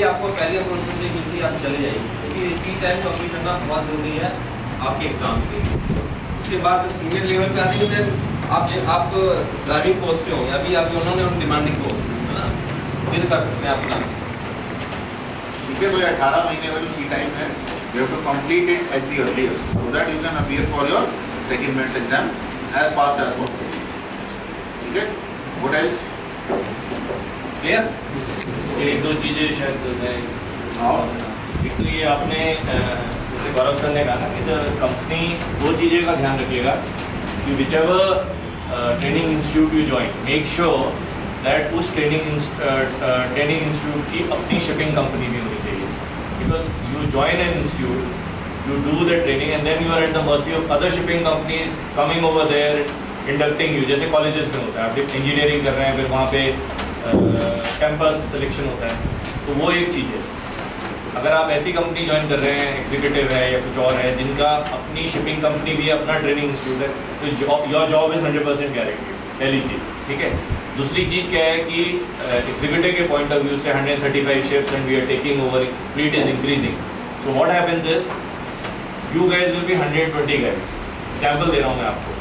ही आपको पहले अपॉर्चुनिटी मिलती है, आप चले जाइए, क्योंकि इसी टाइम कंप्लीट करना बहुत ज़रूरी है आपके एग्जाम के लिए। उसके बाद जब सीनियर लेवल पे आते हैं फिर आप ड्राइविंग पोस्ट पे होंगे, अभी आप उन्होंने डिमांडिंग पोस्ट है ना, फिर कर सकते हैं अपना। ठीक है, तो 18 महीने का जो सी टाइम है, you have to complete it at the earliest so that you can appear for your second mains exam as fast as possible. ठीक है, what else? क्लियर? एक दो चीज़ें शायद मैं एक तो ये आपने जैसे गौरव सर ने कहा ना कि कंपनी दो चीज़ें का ध्यान रखिएगा कि whichever training institute you join, make sure that उस ट्रेनिंग इंस्टीट्यूट की अपनी शिपिंग कंपनी भी होनी चाहिए, because you join an institute, you do the training and then you are at the mercy of other shipping companies coming over there, inducting you, जैसे colleges में होता है, आप इंजीनियरिंग कर रहे हैं फिर वहाँ पे कैंपस सिलेक्शन होता है, तो वो एक चीज़ है। अगर आप ऐसी कंपनी ज्वाइन कर रहे हैं, एग्जीक्यूटिव है या कुछ और है जिनका अपनी शिपिंग कंपनी भी है, अपना ट्रेनिंग इंस्टीट्यूट है, तो योर जॉब इज़ 100% गारंटी, पहली चीज़। ठीक है, दूसरी चीज़ क्या है कि एग्जीक्यूटिव के पॉइंट ऑफ व्यू से 135 ships and we are taking over, fleet is increasing, so what happens is you guys will be 120 guys. Example दे रहा हूँ मैं आपको,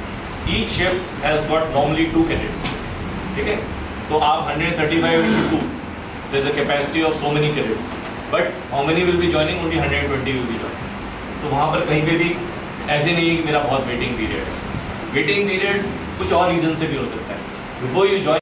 each ship has got normally 2 cadets. ठीक है, तो आप 135 into 2, there is a capacity of so many cadets. But how many will be joining? Only 120 will be joining. तो वहाँ पर कहीं पे भी ऐसे नहीं है कि मेरा बहुत वेटिंग पीरियड है। वेटिंग पीरियड कुछ और रीज़न से भी हो सकता है। Before you join